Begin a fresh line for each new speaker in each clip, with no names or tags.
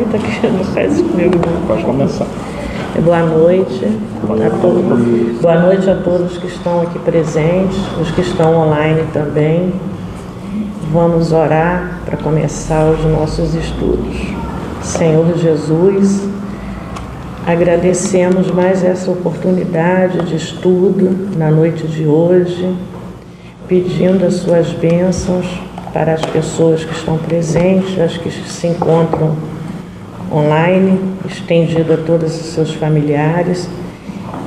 tá aqui, não faz isso comigo não.
Pode começar.
Boa noite a todos. Boa noite a todos que estão aqui presentes, os que estão online também. Vamos orar para começar os nossos estudos. Senhor Jesus, agradecemos mais essa oportunidade de estudo na noite de hoje, pedindo as suas bênçãos para as pessoas que estão presentes, as que se encontram online, estendido a todos os seus familiares,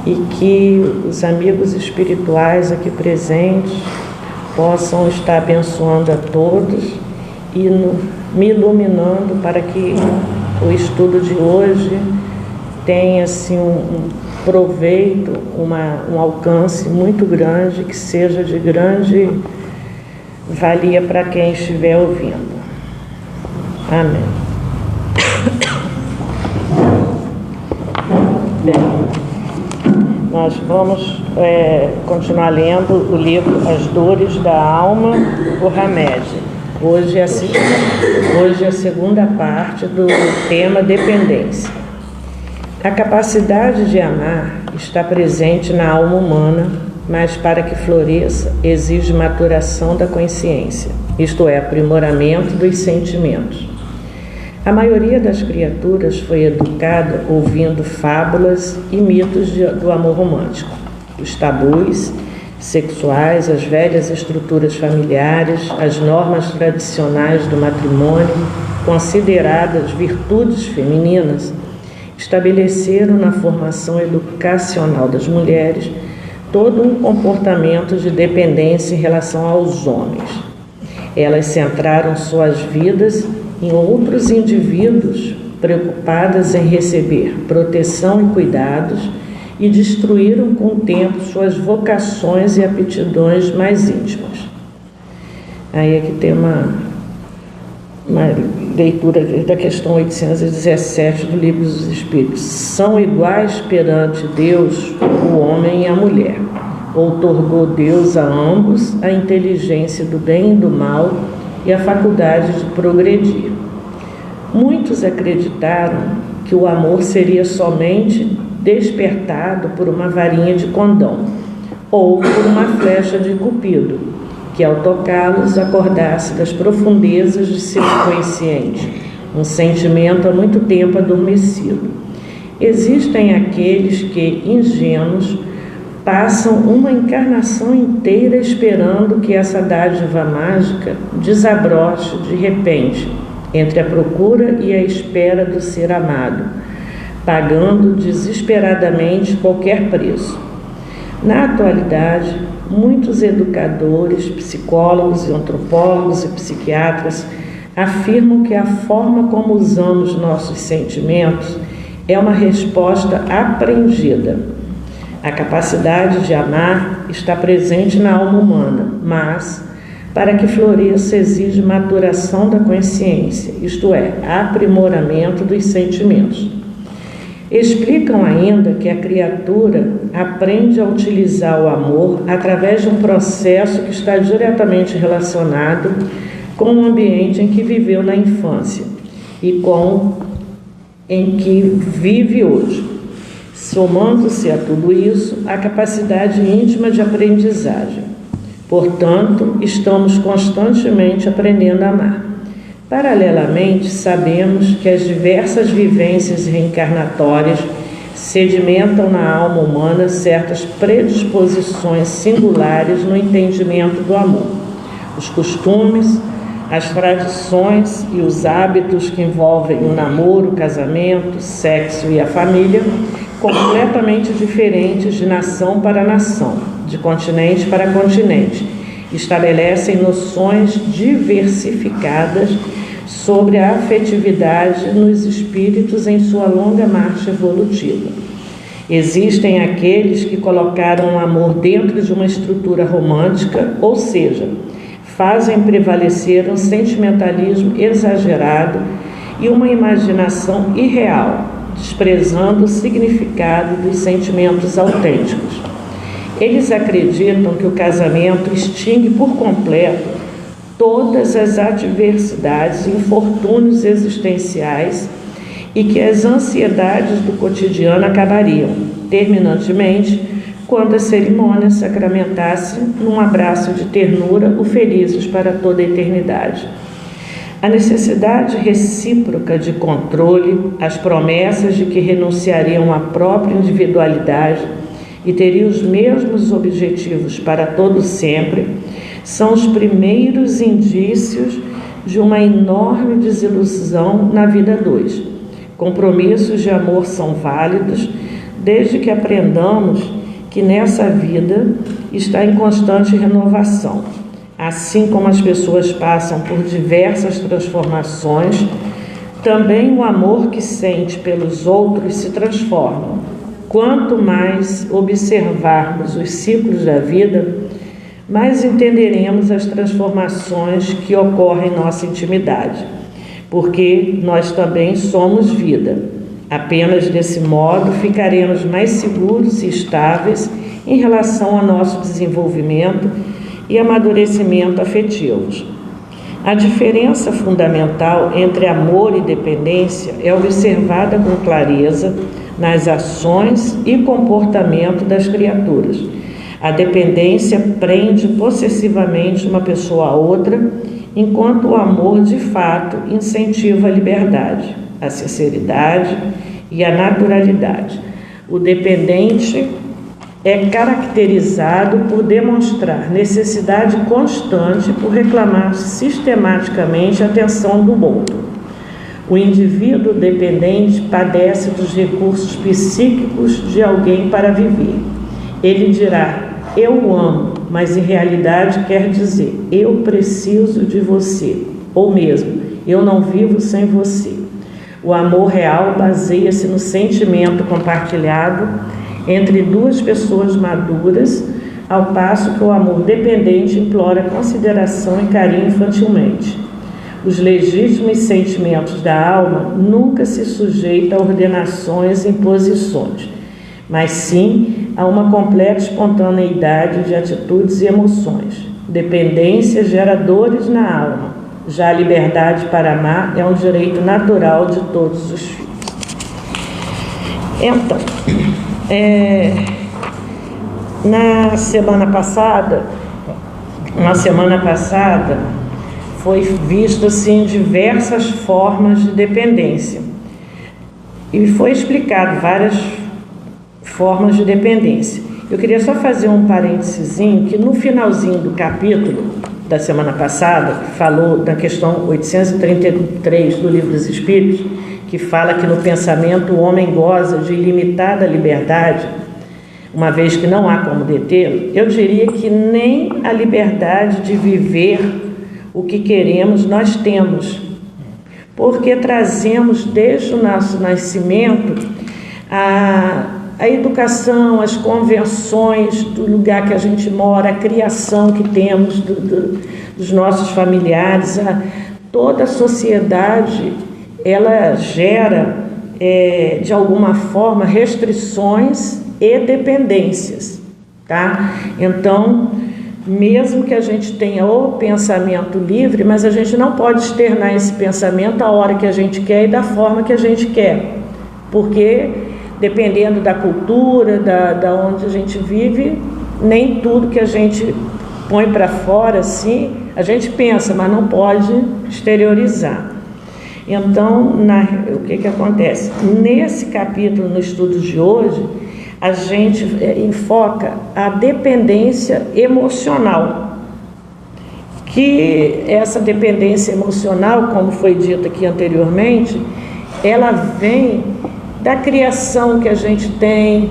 e que os amigos espirituais aqui presentes possam estar abençoando a todos e me iluminando para que o estudo de hoje tenha assim, um proveito, um alcance muito grande, que seja de grande valia para quem estiver ouvindo. Amém. Bem, nós vamos continuar lendo o livro As Dores da Alma, o Hamed. Hoje é a segunda parte do tema dependência. A capacidade de amar está presente na alma humana, mas para que floresça exige maturação da consciência, isto é, aprimoramento dos sentimentos. A maioria das criaturas foi educada ouvindo fábulas e mitos do amor romântico, os tabus sexuais, as velhas estruturas familiares, as normas tradicionais do matrimônio, consideradas virtudes femininas, estabeleceram na formação educacional das mulheres todo um comportamento de dependência em relação aos homens. Elas centraram suas vidas em outros indivíduos, preocupadas em receber proteção e cuidados, e destruíram com o tempo suas vocações e aptidões mais íntimas. Aí aqui tem uma leitura da questão 817 do Livro dos Espíritos. São iguais perante Deus o homem e a mulher. Outorgou Deus a ambos a inteligência do bem e do mal e a faculdade de progredir. Muitos acreditaram que o amor seria somente despertado por uma varinha de condão ou por uma flecha de Cupido, que ao tocá-los acordasse das profundezas de seu consciente, um sentimento há muito tempo adormecido. Existem aqueles que, ingênuos, passam uma encarnação inteira esperando que essa dádiva mágica desabroche de repente entre a procura e a espera do ser amado, pagando desesperadamente qualquer preço. Na atualidade, muitos educadores, psicólogos, antropólogos e psiquiatras afirmam que a forma como usamos nossos sentimentos é uma resposta aprendida. A capacidade de amar está presente na alma humana, mas, para que floresça, exige maturação da consciência, isto é, aprimoramento dos sentimentos. Explicam ainda que a criatura aprende a utilizar o amor através de um processo que está diretamente relacionado com o ambiente em que viveu na infância e em que vive hoje. Somando-se a tudo isso, a capacidade íntima de aprendizagem. Portanto, estamos constantemente aprendendo a amar. Paralelamente, sabemos que as diversas vivências reencarnatórias sedimentam na alma humana certas predisposições singulares no entendimento do amor. Os costumes, as tradições e os hábitos que envolvem o namoro, o casamento, o sexo e a família, completamente diferentes de nação para nação, de continente para continente, estabelecem noções diversificadas sobre a afetividade nos espíritos em sua longa marcha evolutiva. Existem aqueles que colocaram o amor dentro de uma estrutura romântica, ou seja, fazem prevalecer um sentimentalismo exagerado e uma imaginação irreal, desprezando o significado dos sentimentos autênticos. Eles acreditam que o casamento extingue por completo todas as adversidades e infortúnios existenciais e que as ansiedades do cotidiano acabariam, terminantemente, quando a cerimônia sacramentasse, num abraço de ternura, o felizes para toda a eternidade. A necessidade recíproca de controle, as promessas de que renunciariam à própria individualidade e teriam os mesmos objetivos para todo sempre, são os primeiros indícios de uma enorme desilusão na vida a dois. Compromissos de amor são válidos desde que aprendamos que nessa vida está em constante renovação. Assim como as pessoas passam por diversas transformações, também o amor que sente pelos outros se transforma. Quanto mais observarmos os ciclos da vida, mais entenderemos as transformações que ocorrem em nossa intimidade, porque nós também somos vida. Apenas desse modo ficaremos mais seguros e estáveis em relação ao nosso desenvolvimento e amadurecimento afetivos. A diferença fundamental entre amor e dependência é observada com clareza nas ações e comportamento das criaturas. A dependência prende possessivamente uma pessoa a outra, enquanto o amor, de fato, incentiva a liberdade, a sinceridade e a naturalidade. O dependente é caracterizado por demonstrar necessidade constante por reclamar sistematicamente a atenção do outro. O indivíduo dependente padece dos recursos psíquicos de alguém para viver. Ele dirá: eu o amo, mas em realidade quer dizer: eu preciso de você, ou mesmo: eu não vivo sem você. O amor real baseia-se no sentimento compartilhado entre duas pessoas maduras, ao passo que o amor dependente implora consideração e carinho infantilmente. Os legítimos sentimentos da alma nunca se sujeitam a ordenações e imposições, mas sim a uma completa espontaneidade de atitudes e emoções. Dependência gera dores na alma. Já a liberdade para amar é um direito natural de todos os filhos. Então, na semana passada foi visto assim diversas formas de dependência e foi explicado várias formas de dependência. Eu queria só fazer um parênteses que no finalzinho do capítulo da semana passada, que falou da questão 833 do Livro dos Espíritos, que fala que no pensamento o homem goza de ilimitada liberdade, uma vez que não há como detê-lo, eu diria que nem a liberdade de viver o que queremos nós temos, porque trazemos desde o nosso nascimento a educação, as convenções do lugar que a gente mora, a criação que temos dos nossos familiares, toda a sociedade, ela gera, de alguma forma, restrições e dependências, tá? Então, mesmo que a gente tenha o pensamento livre, mas a gente não pode externar esse pensamento a hora que a gente quer e da forma que a gente quer, porque dependendo da cultura, da onde a gente vive, nem tudo que a gente põe para fora, assim, a gente pensa, mas não pode exteriorizar. Então, o que acontece? Nesse capítulo, no estudo de hoje, a gente enfoca a dependência emocional, que essa dependência emocional, como foi dito aqui anteriormente, ela vem da criação que a gente tem,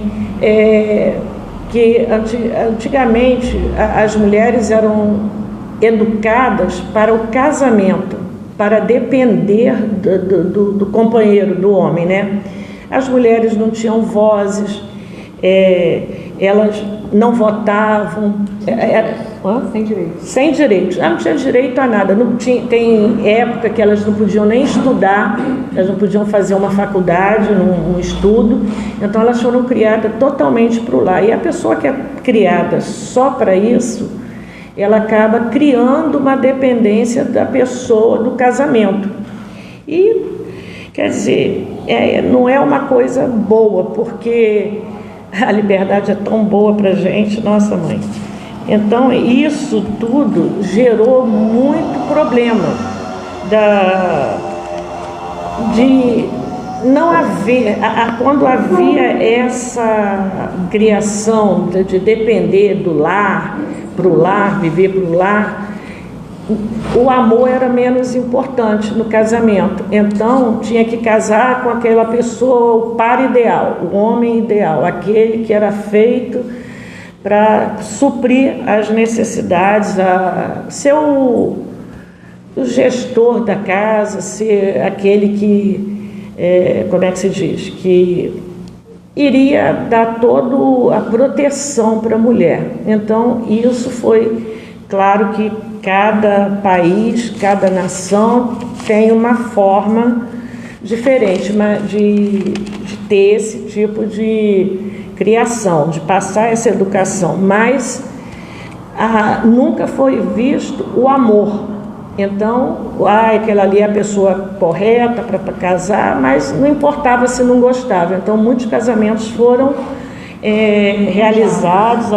que antigamente as mulheres eram educadas para o casamento, para depender do companheiro, do homem, né? As mulheres não tinham vozes, elas não votavam,
sem direitos.
Sem direitos, não tinha direito a nada. Tem época que elas não podiam nem estudar, elas não podiam fazer uma faculdade, um estudo, então elas foram criadas totalmente para o lar. E a pessoa que é criada só para isso, ela acaba criando uma dependência da pessoa, do casamento. E Quer dizer, não é uma coisa boa, porque a liberdade é tão boa para a gente, nossa mãe. Então, isso tudo gerou muito problema de não haver, quando havia essa criação de depender do lar, para o lar, viver para o lar, o amor era menos importante no casamento. Então, tinha que casar com aquela pessoa, o par ideal, o homem ideal, aquele que era feito para suprir as necessidades, ser o gestor da casa, ser aquele que, como é que se diz, que iria dar toda a proteção para a mulher. Então, isso foi, claro que cada país, cada nação tem uma forma diferente de ter esse tipo de criação, de passar essa educação, mas nunca foi visto o amor. Então, aquela ali é a pessoa correta para casar, mas não importava se não gostava. Então, muitos casamentos foram realizados,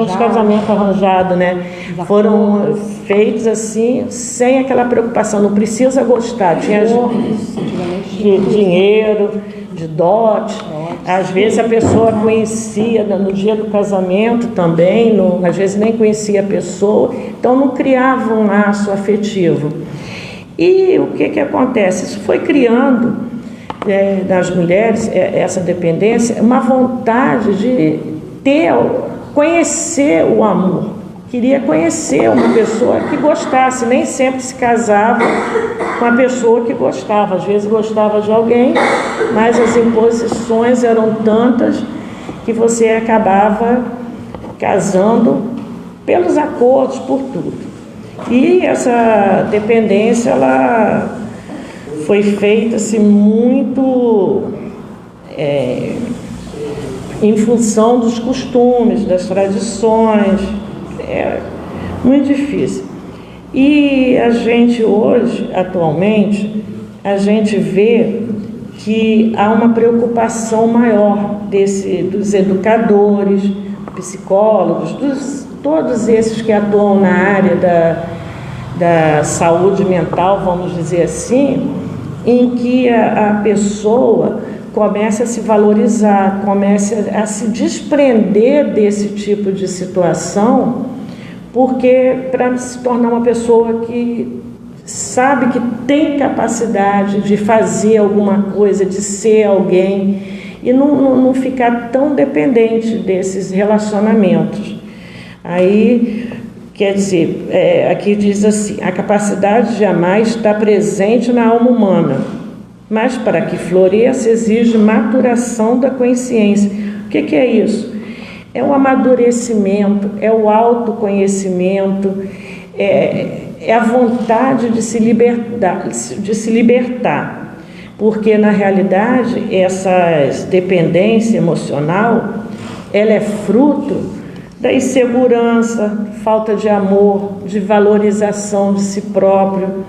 os casamentos arranjados, né? Foram feitos assim, sem aquela preocupação, não precisa gostar, tinha de dinheiro, de dote. Às vezes a pessoa conhecia no dia do casamento também, às vezes nem conhecia a pessoa, então não criava um laço afetivo. E o que acontece? Isso foi criando nas mulheres, essa dependência, uma vontade de conhecer o amor. Queria conhecer uma pessoa que gostasse, nem sempre se casava com a pessoa que gostava. Às vezes gostava de alguém, mas as imposições eram tantas que você acabava casando pelos acordos, por tudo. E essa dependência, ela foi feita assim, muito em função dos costumes, das tradições. É muito difícil. E a gente hoje, atualmente, a gente vê que há uma preocupação maior dos educadores, psicólogos, todos esses que atuam na área da saúde mental, vamos dizer assim, em que a pessoa comece a se valorizar, comece a se desprender desse tipo de situação, porque para se tornar uma pessoa que sabe que tem capacidade de fazer alguma coisa, de ser alguém, e não ficar tão dependente desses relacionamentos. Aí, quer dizer, aqui diz assim: a capacidade de amar está presente na alma humana, mas para que floresça exige maturação da consciência. O que é isso? É o amadurecimento, é o autoconhecimento, é a vontade de se libertar, porque na realidade essa dependência emocional, ela é fruto da insegurança, falta de amor, de valorização de si próprio,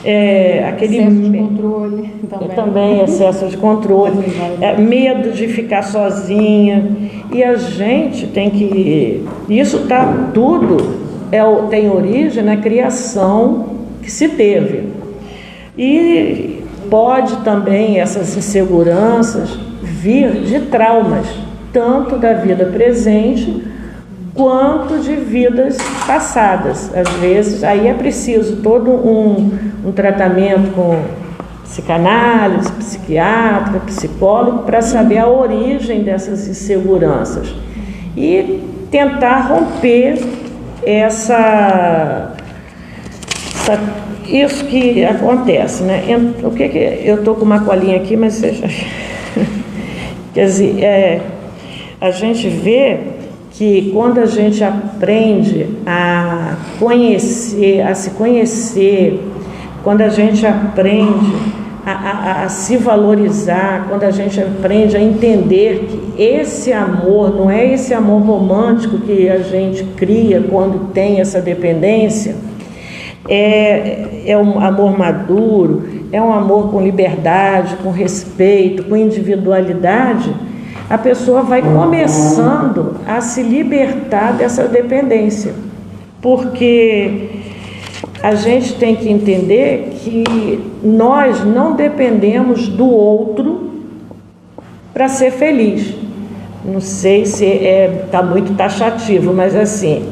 excesso de controle
também excesso de controle, medo de ficar sozinha. E a gente tem que... Isso tudo tem origem na criação que se teve. E pode também essas inseguranças vir de traumas, tanto da vida presente quanto de vidas passadas. Às vezes, aí é preciso todo um tratamento com psicanálise, psiquiatra, psicólogo, para saber a origem dessas inseguranças e tentar romper isso que acontece, né? O que eu estou com uma colinha aqui, mas quer dizer, a gente vê que quando a gente aprende a se conhecer, quando a gente aprende a se valorizar, quando a gente aprende a entender que esse amor não é esse amor romântico que a gente cria quando tem essa dependência, é um amor maduro, é um amor com liberdade, com respeito, com individualidade, a pessoa vai começando a se libertar dessa dependência. Porque a gente tem que entender que nós não dependemos do outro para ser feliz. Não sei se está muito taxativo, mas assim,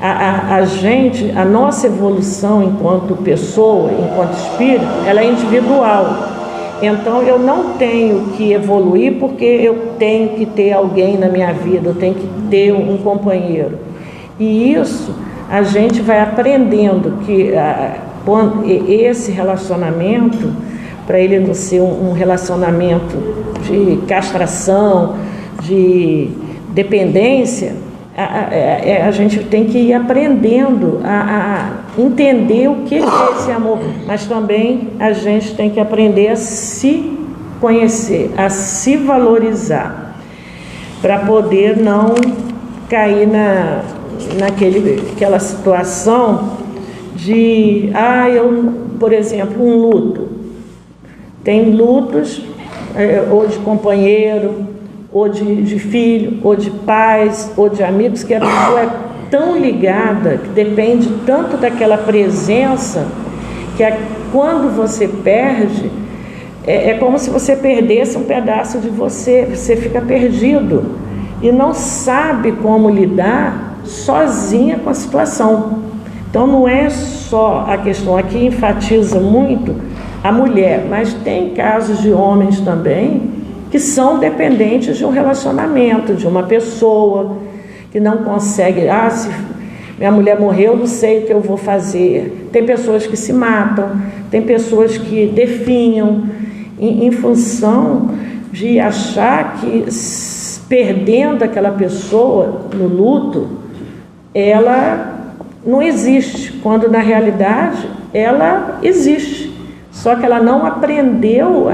a nossa evolução enquanto pessoa, enquanto espírito, ela é individual. Então eu não tenho que evoluir porque eu tenho que ter alguém na minha vida, eu tenho que ter um companheiro. E isso a gente vai aprendendo que esse relacionamento, para ele não ser um relacionamento de castração, de dependência, a gente tem que ir aprendendo a entender o que é esse amor, mas também a gente tem que aprender a se conhecer, a se valorizar, para poder não cair naquela situação de, por exemplo, um luto. Tem lutos, ou de companheiro, ou de filho, ou de pais, ou de amigos, que a pessoa é tão ligada, que depende tanto daquela presença, que quando você perde, é como se você perdesse um pedaço de você, você fica perdido e não sabe como lidar sozinha com a situação. Então não é só a questão, aqui enfatiza muito a mulher, mas tem casos de homens também que são dependentes de um relacionamento, de uma pessoa, que não consegue, se minha mulher morreu, não sei o que eu vou fazer. Tem pessoas que se matam, tem pessoas que definham em função de achar que perdendo aquela pessoa no luto, ela não existe, quando na realidade ela existe, só que ela não aprendeu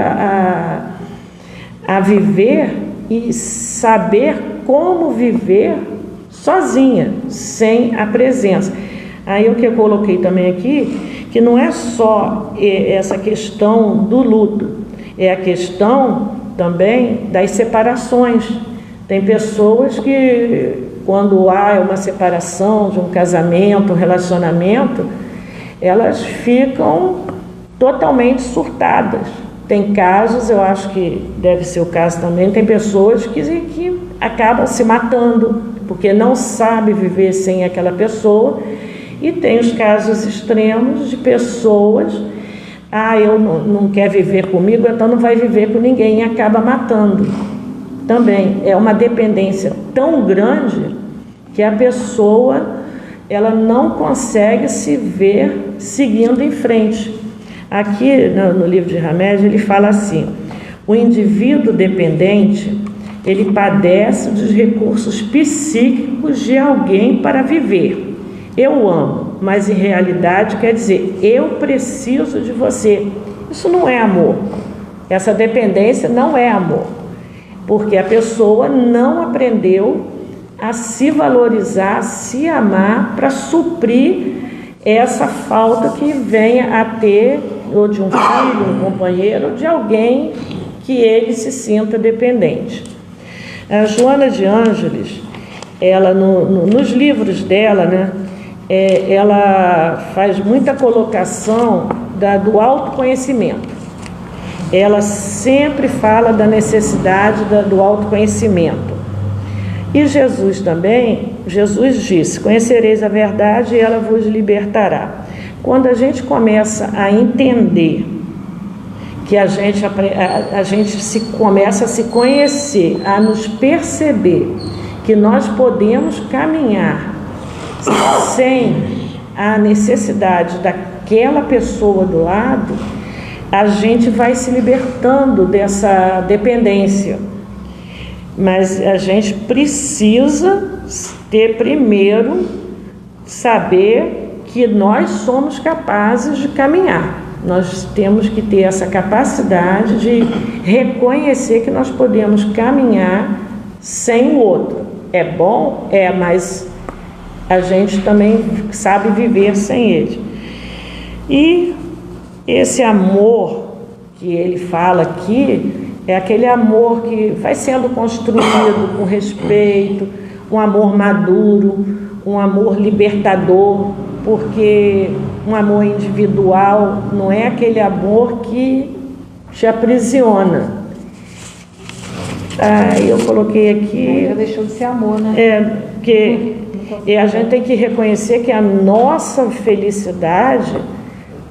a viver e saber como viver sozinha, sem a presença. Aí o que eu coloquei também aqui, que não é só essa questão do luto, é a questão também das separações. Tem pessoas que, quando há uma separação de um casamento, um relacionamento, elas ficam totalmente surtadas. Tem casos, eu acho que deve ser o caso também, tem pessoas que acabam se matando, porque não sabe viver sem aquela pessoa, e tem os casos extremos de pessoas, eu não quer viver comigo, então não vai viver com ninguém, e acaba matando. Também é uma dependência tão grande que a pessoa ela não consegue se ver seguindo em frente. Aqui no livro de Hamed ele fala assim: o indivíduo dependente ele padece dos recursos psíquicos de alguém para viver. Eu amo, mas em realidade quer dizer eu preciso de você. Isso não é amor. Essa dependência não é amor, porque a pessoa não aprendeu a se valorizar, a se amar para suprir essa falta que venha a ter, ou de um filho, um companheiro, ou de alguém que ele se sinta dependente. A Joana de Ângeles, ela nos livros dela, ela faz muita colocação do autoconhecimento. Ela sempre fala da necessidade do autoconhecimento. E Jesus também, Jesus disse: conhecereis a verdade e ela vos libertará. Quando a gente começa a entender que a gente começa a se conhecer, a nos perceber que nós podemos caminhar sem a necessidade daquela pessoa do lado, a gente vai se libertando dessa dependência. Mas a gente precisa ter primeiro, saber que nós somos capazes de caminhar. Nós temos que ter essa capacidade de reconhecer que nós podemos caminhar sem o outro. É bom? É, mas a gente também sabe viver sem ele. E esse amor que ele fala aqui é aquele amor que vai sendo construído com respeito, um amor maduro, um amor libertador, porque um amor individual não é aquele amor que te aprisiona. Eu coloquei aqui...
Já deixou de ser amor, né?
Porque a gente tem que reconhecer que a nossa felicidade,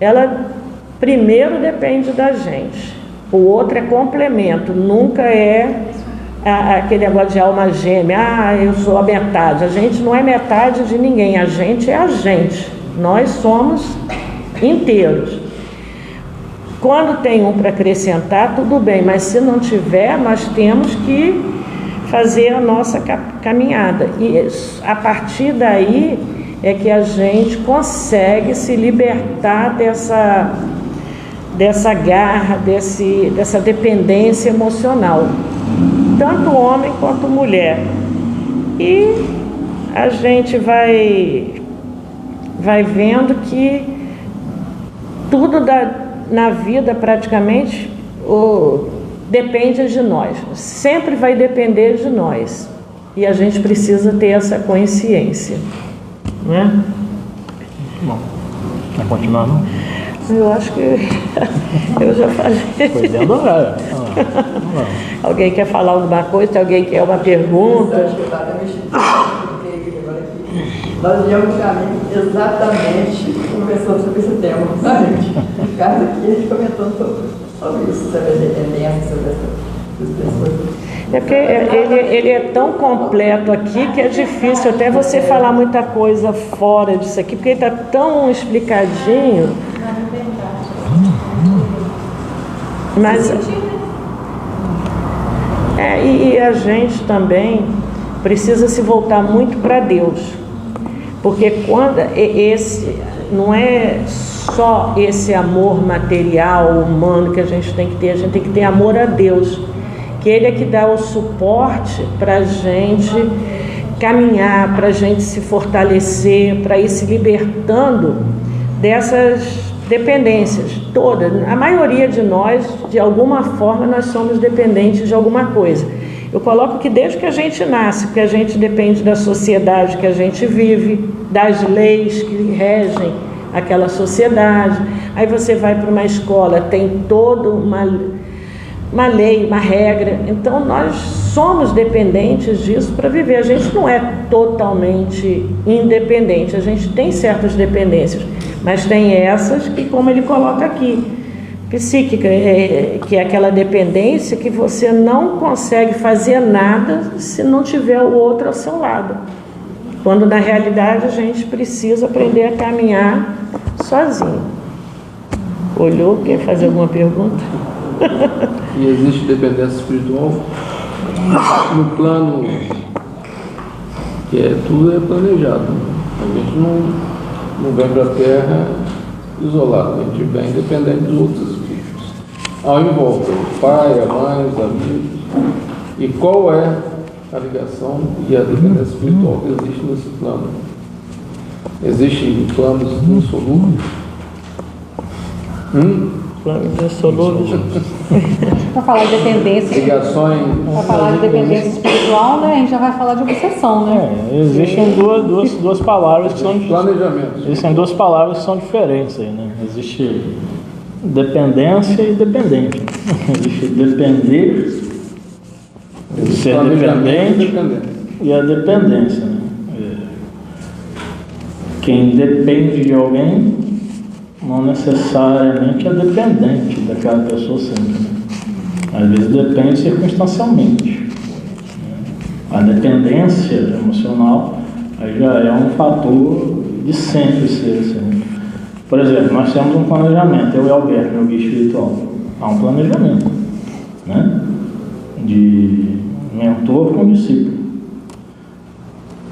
ela primeiro depende da gente. O outro é complemento, nunca é aquele negócio de alma gêmea. Eu sou a metade. A gente não é metade de ninguém, a gente é a gente. Nós somos inteiros. Quando tem um para acrescentar, tudo bem, mas se não tiver, nós temos que fazer a nossa caminhada. E a partir daí é que a gente consegue se libertar dessa garra, dessa dependência emocional, tanto homem quanto mulher. E a gente vai vendo que tudo na vida praticamente depende de nós, sempre vai depender de nós, e a gente precisa ter essa consciência, não é?
Bom, vai continuar, não?
Eu acho que eu já falei.
Foi dentro do horário.
Alguém quer falar alguma coisa? Alguém quer uma pergunta?
Eu acho que eu estava mexendo agora aqui. Nós viemos caminho exatamente conversando sobre esse tema, sabe? No caso aqui, a gente comentando sobre isso, sobre a dependência, sobre essas coisas.
É porque ele é tão completo aqui que é difícil até você falar muita coisa fora disso aqui, porque ele está tão explicadinho. Mas e a gente também precisa se voltar muito para Deus, porque quando não é só esse amor material, humano que a gente tem que ter amor a Deus, que Ele é que dá o suporte para a gente caminhar, para a gente se fortalecer, para ir se libertando dessas dependências todas. A maioria de nós, de alguma forma, nós somos dependentes de alguma coisa. Eu coloco que desde que a gente nasce, porque a gente depende da sociedade que a gente vive, das leis que regem aquela sociedade. Aí você vai para uma escola, tem toda uma lei, uma regra. Então nós somos dependentes disso para viver. A gente não é totalmente independente, a gente tem certas dependências, mas tem essas que, como ele coloca aqui, psíquica, que é aquela dependência que você não consegue fazer nada se não tiver o outro ao seu lado, quando na realidade a gente precisa aprender a caminhar sozinho. Olhou, quer fazer alguma pergunta?
E existe dependência espiritual no plano que tudo é planejado. A gente não vem para a Terra isolado, a gente vem dependente dos outros espíritos. Ao em volta, o pai, a mãe, os amigos. E qual é a ligação e a dependência espiritual que existe nesse plano? Existem planos insolúveis?
Planos insolúveis.
Para falar de dependência,
Ligações.
para falar de dependência espiritual, né, a gente já vai falar de obsessão, né?
Existem duas palavras que são
Planejamento.
Existem duas palavras que são diferentes aí, né? Existe dependência e dependente. Existe depender, ser dependente e a dependência, né? Quem depende de alguém não necessariamente é dependente daquela pessoa sempre, né? Às vezes depende circunstancialmente. A dependência emocional aí já é um fator de sempre ser assim. Por exemplo, nós temos um planejamento, eu e Alberto, meu guia espiritual. Há um planejamento, né? De mentor com discípulo.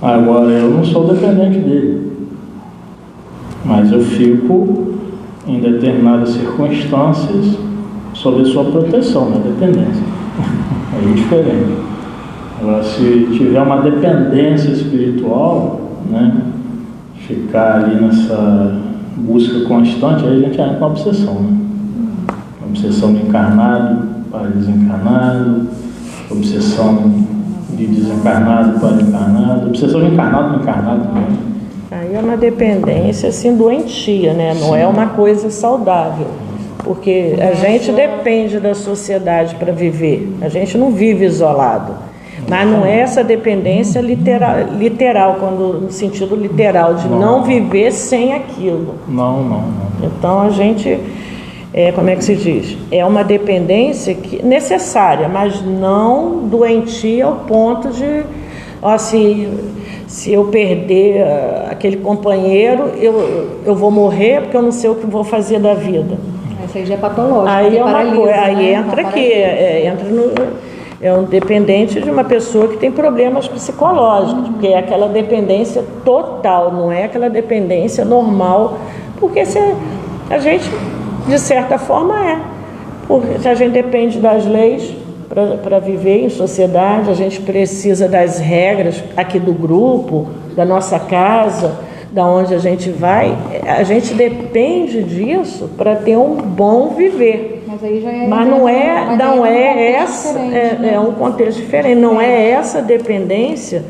Agora, eu não sou dependente dele, mas eu fico em determinadas circunstâncias sob sua proteção, na dependência. Aí é diferente. Agora, se tiver uma dependência espiritual, né, ficar ali busca constante, aí a gente entra na obsessão, né? Obsessão de encarnado para desencarnado, obsessão de desencarnado para encarnado, obsessão de encarnado para encarnado também.
Aí é uma dependência assim doentia, né? Não é uma coisa saudável. Porque a gente depende da sociedade para viver. A gente não vive isolado. Mas não é essa dependência literal, quando, no sentido literal, de não viver sem aquilo.
Não.
Então a gente, como é que se diz? É uma dependência necessária, mas não doentia ao ponto de, ó, se eu perder aquele companheiro, eu vou morrer porque eu não sei o que vou fazer da vida.
Isso aí já é patológico.
Aí é uma coisa, aí
né?
entra aqui, é um dependente de uma pessoa que tem problemas psicológicos, porque é aquela dependência total, não é aquela dependência normal, porque a gente, de certa forma, porque a gente depende das leis para viver em sociedade, a gente precisa das regras aqui do grupo, da nossa casa, da onde a gente vai, a gente depende disso para ter um bom viver.
Mas aí já
Mas não é essa, é um contexto diferente, não é essa dependência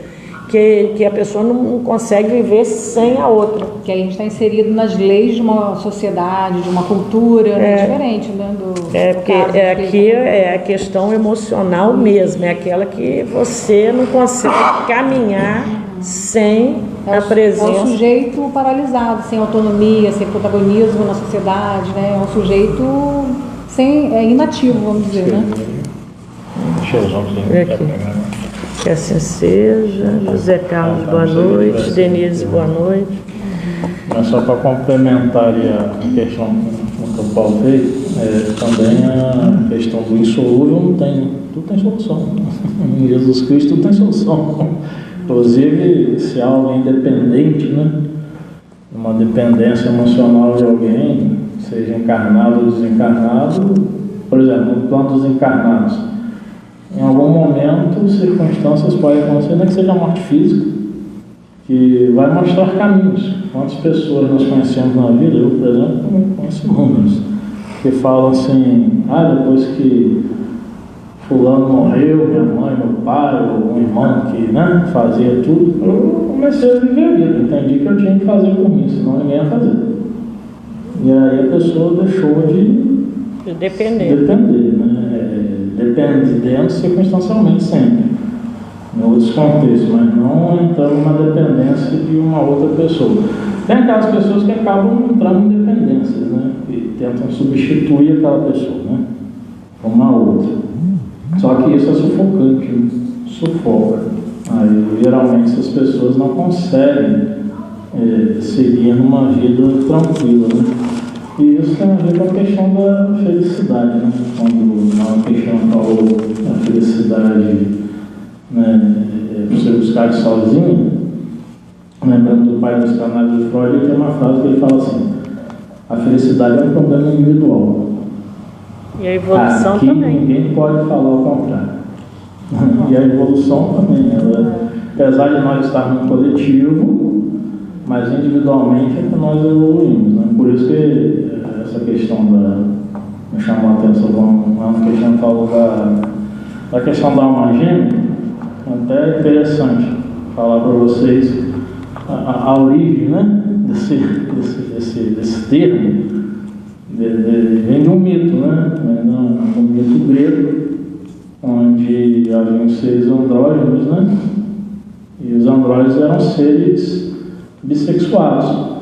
que a pessoa não consegue viver sem a outra.
Que aí a gente está inserido nas leis de uma sociedade, de uma cultura, né? Diferente, né?
Porque aqui é a questão emocional mesmo, é aquela que você não consegue caminhar sem a presença.
É um sujeito paralisado, sem autonomia, sem protagonismo na sociedade, né? É um sujeito inativo, vamos dizer, né?
Que assim seja. José Carlos, boa noite. Denise, boa noite.
Mas só para complementar a questão que o Paulo fez, também a questão do insolúvel tudo tem solução. Em Jesus Cristo tudo tem solução. Inclusive, se há alguém dependente, né, uma dependência emocional de alguém, seja encarnado ou desencarnado, por exemplo, no plano dos encarnados, em algum momento, circunstâncias podem acontecer, nem que seja a morte física, que vai mostrar caminhos. Quantas pessoas nós conhecemos na vida, eu, por exemplo, conheço números, que falam assim, depois que fulano morreu, minha mãe, meu pai, ou um irmão que, né, fazia tudo, eu comecei a viver a vida, entendi que eu tinha que fazer por mim, senão ninguém ia fazer. E aí a pessoa deixou de depender, né? Dependendo circunstancialmente sempre, em outros contextos, mas não entrando numa dependência de uma outra pessoa. Tem aquelas pessoas que acabam entrando em dependências, né? Que tentam substituir aquela pessoa, né? Uma outra. Só que isso é sufocante, né? Sufoca. Aí geralmente essas pessoas não conseguem seguir numa vida tranquila, né? E isso tem a ver com a questão da felicidade, né? Quando a questão falou da felicidade, né, você buscar sozinho, lembrando do pai dos canais do Freud, ele tem uma frase que ele fala assim: a felicidade é um problema individual.
E a evolução
aqui
também.
Ninguém pode falar o contrário. E a evolução também, apesar de nós estarmos no coletivo, mas individualmente é que nós evoluímos, né? Por isso que essa questão me chamou a atenção, uma questão que falou da questão da alma gêmea, até interessante falar para vocês a origem, né, desse termo, vem de um mito, né? Um mito grego, onde haviam seres andrógenos, né? E os andrógenos eram seres bissexuados.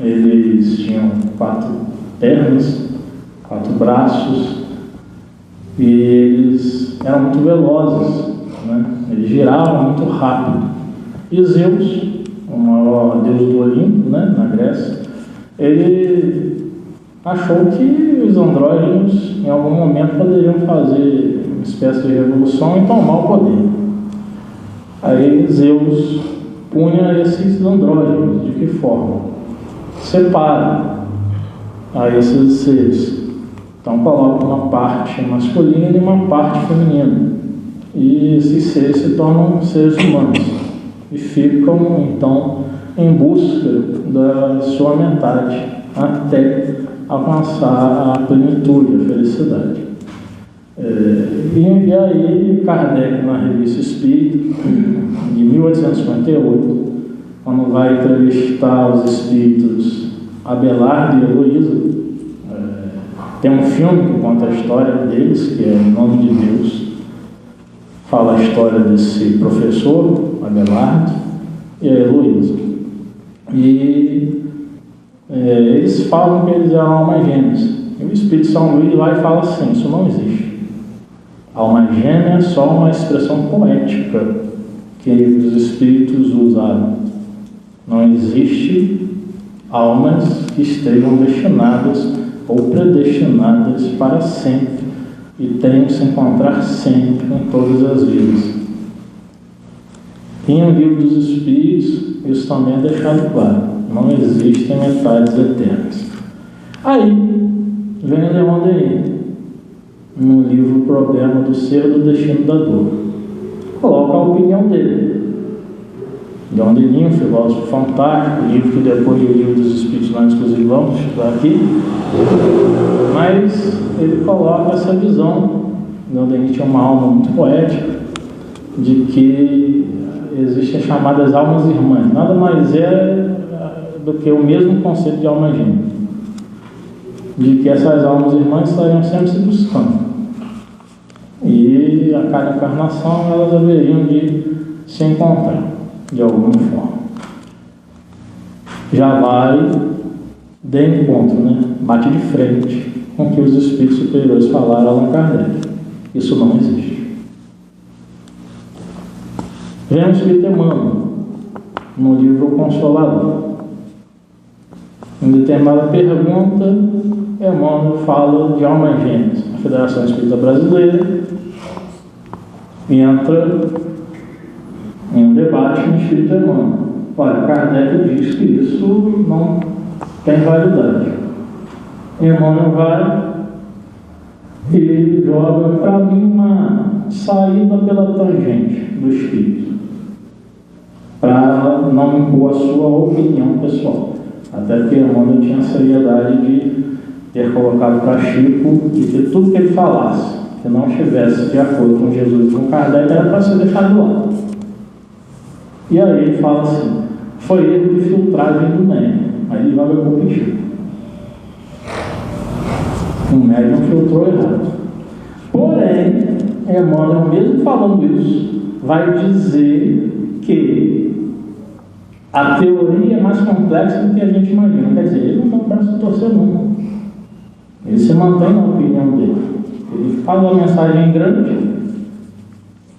Eles tinham 4 pernas, 4 braços, e eles eram muito velozes, né? Eles giravam muito rápido. E Zeus, o maior deus do Olimpo, né, na Grécia, ele achou que os andrógenos em algum momento poderiam fazer uma espécie de revolução e tomar o poder. Aí Zeus punha esses andrógenos. De que forma? Separa a esses seres. Então coloca uma parte masculina e uma parte feminina. E esses seres se tornam seres humanos. E ficam, então, em busca da sua metade, até alcançar a plenitude, a felicidade. E aí, Kardec, na Revista Espírita, de 1858, quando vai entrevistar os espíritos Abelardo e Heloísa, tem um filme que conta a história deles, que é Em Nome de Deus. Fala a história desse professor, Abelardo, e a Heloísa. E eles falam que eles eram almas gêmeas. E o Espírito São Luís vai e fala assim: isso não existe. Alma gêmea é só uma expressão poética que os espíritos usaram. Não existe almas que estejam destinadas ou predestinadas para sempre e tenham que se encontrar sempre em todas as vidas. E no Livro dos Espíritos, isso também é deixado claro: não existem metades eternas. Aí vem Leon Denis, no livro O Problema do Ser e do Destino da Dor, coloca a opinião dele. Leon Denis, um filósofo fantástico, livro que depois do Livro dos Espíritos nós inclusive vamos estudar aqui, mas ele coloca essa visão. Leon Denis tinha uma alma muito poética, de que existem chamadas almas irmãs, nada mais é do que o mesmo conceito de alma gêmea, de que essas almas irmãs estariam sempre se buscando, e a cada encarnação elas deveriam de se encontrar de alguma forma. Já vai de encontro, bate de frente com o que os espíritos superiores falaram a Allan Kardec. Isso não existe. Vem o Espírito Emmanuel, no livro O Consolador. Em determinada pergunta, Emmanuel fala de almas gêmeas. A Federação Espírita Brasileira entra em um debate com o Espírito Emmanuel. Olha, Kardec diz que isso não tem validade. Emmanuel vai e joga para mim uma saída pela tangente do Espírito, para não impor a sua opinião pessoal. Até porque Emmanuel tinha a seriedade de ter colocado para Chico e que tudo que ele falasse, que não estivesse de acordo com Jesus e com Kardec, era para ser deixado de lado. E aí ele fala assim: foi erro de filtragem do médium. Aí ele joga com o Chico. O médium filtrou errado. Porém, Emmanuel, mesmo falando isso, vai dizer que a teoria é mais complexa do que a gente imagina. Quer dizer, ele não está para se torcer nunca. Ele se mantém na opinião dele. Ele fala uma mensagem grande,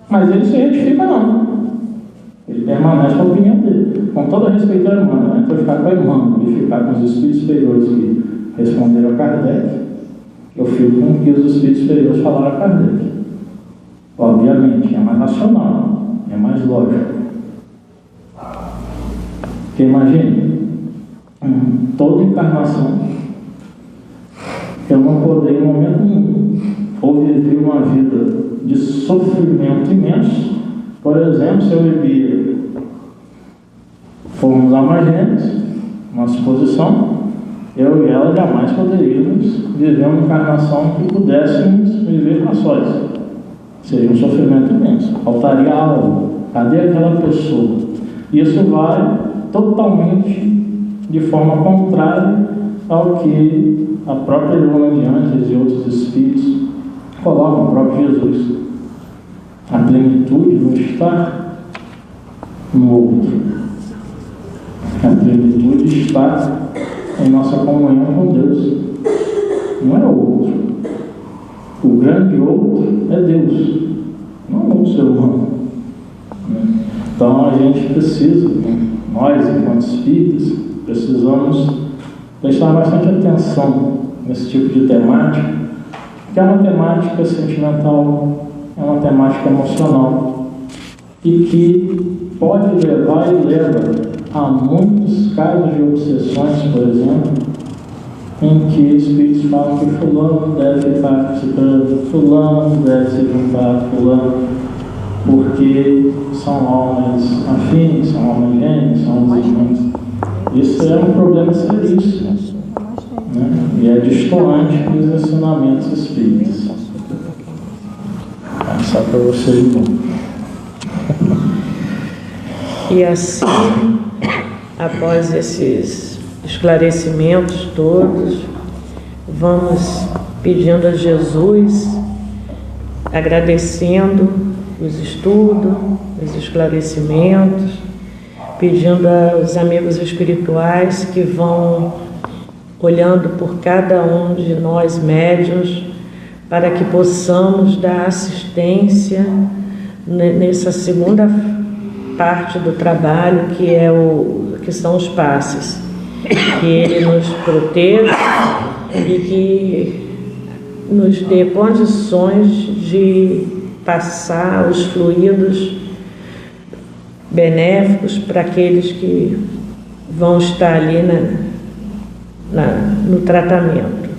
mas ele se retifica não. Ele permanece com a opinião dele. Com todo respeito ao Emmanuel, então ficar com o Emmanuel e ficar com os espíritos superiores que responderam a Kardec, eu fico com o que os espíritos superiores falaram a Kardec. Obviamente, é mais racional, é mais lógico. Porque imagine, toda encarnação, eu não poder em momento nenhum ou viver uma vida de sofrimento imenso. Por exemplo, se eu vivia, fomos almas gêmeas, uma suposição, eu e ela jamais poderíamos viver uma encarnação que pudéssemos viver a sós. Seria um sofrimento imenso, faltaria algo. Cadê aquela pessoa? Isso vai totalmente de forma contrária ao que a própria Joana de Ângeles e outros espíritos colocam, o próprio Jesus. A plenitude não está no outro. A plenitude está em nossa comunhão com Deus. Não é o outro. O grande outro é Deus, não o ser humano. Então a gente precisa, nós enquanto espíritas, precisamos prestar bastante atenção nesse tipo de temática, que é uma temática sentimental, é uma temática emocional e que pode levar e leva a muitos casos de obsessões, por exemplo, em que espíritos falam que fulano deve ficar participando, fulano deve se juntar, fulano. porque são almas afins, são almas gêmeas, são almas irmãs. Isso é um problema seríssimo, né? E é destoante dos ensinamentos espíritas. Só para você, irmão.
E assim, após esses esclarecimentos todos, vamos pedindo a Jesus, agradecendo os estudos, os esclarecimentos, pedindo aos amigos espirituais que vão olhando por cada um de nós médiuns, para que possamos dar assistência nessa segunda parte do trabalho, que são os passes. Que Ele nos proteja e que nos dê condições de passar os fluidos benéficos para aqueles que vão estar ali no tratamento.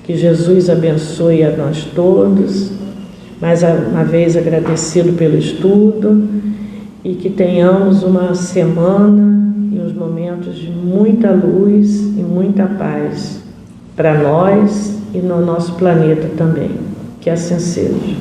Que Jesus abençoe a nós todos, mais uma vez agradecido pelo estudo, e que tenhamos uma semana e uns momentos de muita luz e muita paz para nós e no nosso planeta também. Que assim seja.